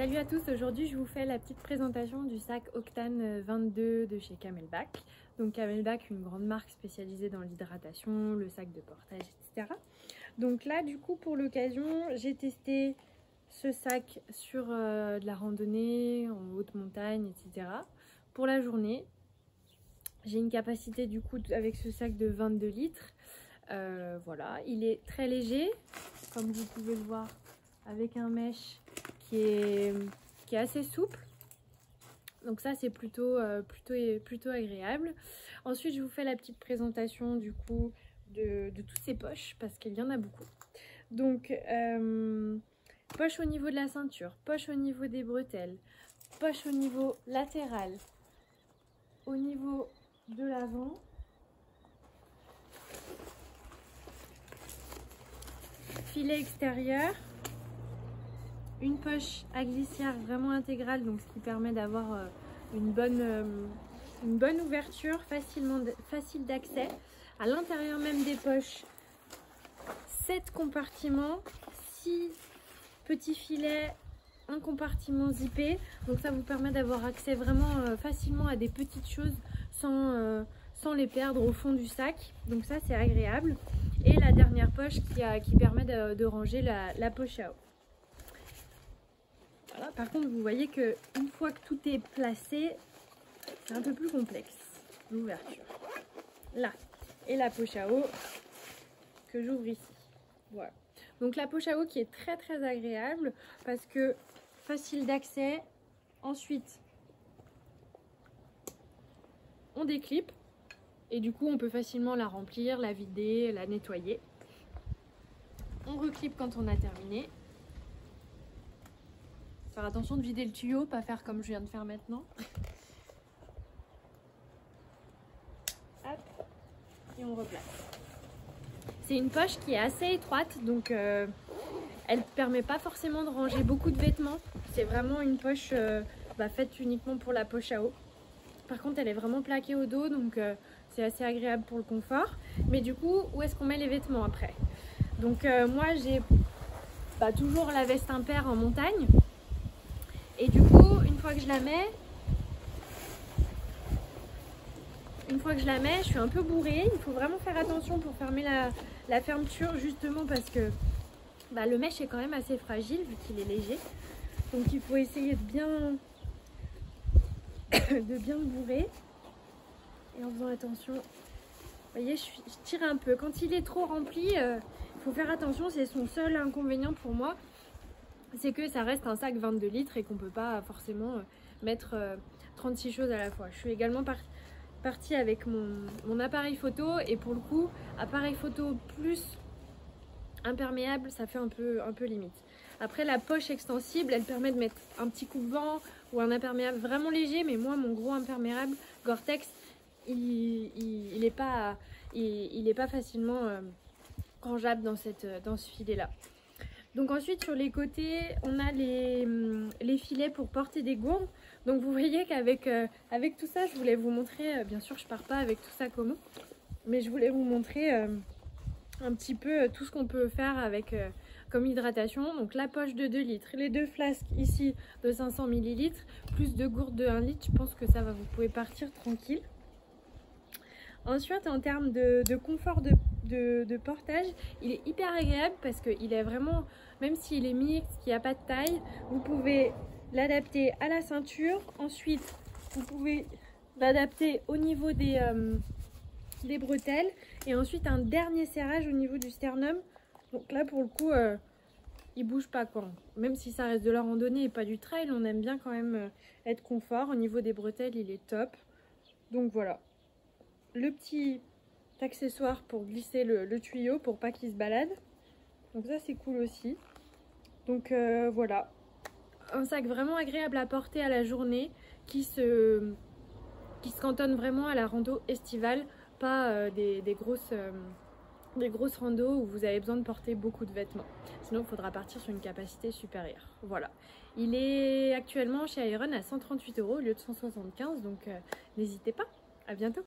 Salut à tous, aujourd'hui je vous fais la petite présentation du sac Octane 22 de chez Camelback. Donc Camelback, une grande marque spécialisée dans l'hydratation, le sac de portage, etc. Donc là du coup pour l'occasion j'ai testé ce sac sur de la randonnée, en haute montagne, etc. Pour la journée, j'ai une capacité du coup avec ce sac de 22 litres. Voilà, il est très léger, comme vous pouvez le voir, avec un mesh qui est assez souple. Donc ça c'est plutôt agréable. Ensuite je vous fais la petite présentation du coup de toutes ces poches parce qu'il y en a beaucoup. Donc poche au niveau de la ceinture, poche au niveau des bretelles, poche au niveau latéral, au niveau de l'avant, filet extérieur, une poche à glissière vraiment intégrale, donc ce qui permet d'avoir une bonne ouverture, facile d'accès. À l'intérieur même des poches, 7 compartiments, 6 petits filets, un compartiment zippé, donc ça vous permet d'avoir accès vraiment facilement à des petites choses sans les perdre au fond du sac, donc ça c'est agréable. Et la dernière poche qui permet de ranger la poche à eau. Voilà, par contre vous voyez que une fois que tout est placé, c'est un peu plus complexe l'ouverture. Là, et la poche à eau que j'ouvre ici. Voilà. Donc la poche à eau qui est très agréable parce que facile d'accès. Ensuite, on déclipe et du coup on peut facilement la remplir, la vider, la nettoyer. On reclipe quand on a terminé. Faire attention de vider le tuyau, pas faire comme je viens de faire maintenant. Hop, et on replace. C'est une poche qui est assez étroite, donc elle ne permet pas forcément de ranger beaucoup de vêtements. C'est vraiment une poche faite uniquement pour la poche à eau. Par contre, elle est vraiment plaquée au dos, donc c'est assez agréable pour le confort. Mais du coup, où est-ce qu'on met les vêtements après? Donc moi, j'ai toujours la veste impair en montagne. Et du coup, une fois que je la mets, je suis un peu bourrée. Il faut vraiment faire attention pour fermer la fermeture, justement parce que le mesh est quand même assez fragile vu qu'il est léger. Donc il faut essayer de bien le bourrer. Et en faisant attention, vous voyez, je tire un peu. Quand il est trop rempli, il faut faire attention. C'est son seul inconvénient pour moi. C'est que ça reste un sac 22 litres et qu'on ne peut pas forcément mettre 36 choses à la fois. Je suis également partie avec mon appareil photo et pour le coup, appareil photo plus imperméable, ça fait un peu limite. Après, la poche extensible, elle permet de mettre un petit coupe-vent ou un imperméable vraiment léger, mais moi, mon gros imperméable Gore-Tex, il n'est pas facilement rangeable dans ce filet-là. Donc ensuite sur les côtés on a les filets pour porter des gourdes. Donc vous voyez qu'avec avec tout ça je voulais vous montrer, bien sûr je pars pas avec tout ça comme mais je voulais vous montrer un petit peu tout ce qu'on peut faire avec comme hydratation. Donc la poche de 2 litres, les 2 flasques ici de 500 ml, plus 2 gourdes de 1 litre, je pense que ça va, vous pouvez partir tranquille. Ensuite, en termes de confort de portage, il est hyper agréable parce qu'il est vraiment, même s'il est mixte, qu'il n'y a pas de taille, vous pouvez l'adapter à la ceinture. Ensuite, vous pouvez l'adapter au niveau des bretelles. Et ensuite, un dernier serrage au niveau du sternum. Donc là, pour le coup, il bouge pas quoi. Même si ça reste de la randonnée et pas du trail, on aime bien quand même être confort. Au niveau des bretelles, il est top. Donc voilà. Le petit accessoire pour glisser le tuyau pour pas qu'il se balade, donc ça c'est cool aussi. Donc voilà, un sac vraiment agréable à porter à la journée qui se cantonne vraiment à la rando estivale, pas des grosses randos où vous avez besoin de porter beaucoup de vêtements, sinon il faudra partir sur une capacité supérieure. Voilà, il est actuellement chez Iron à 138 € au lieu de 175, donc n'hésitez pas. À bientôt.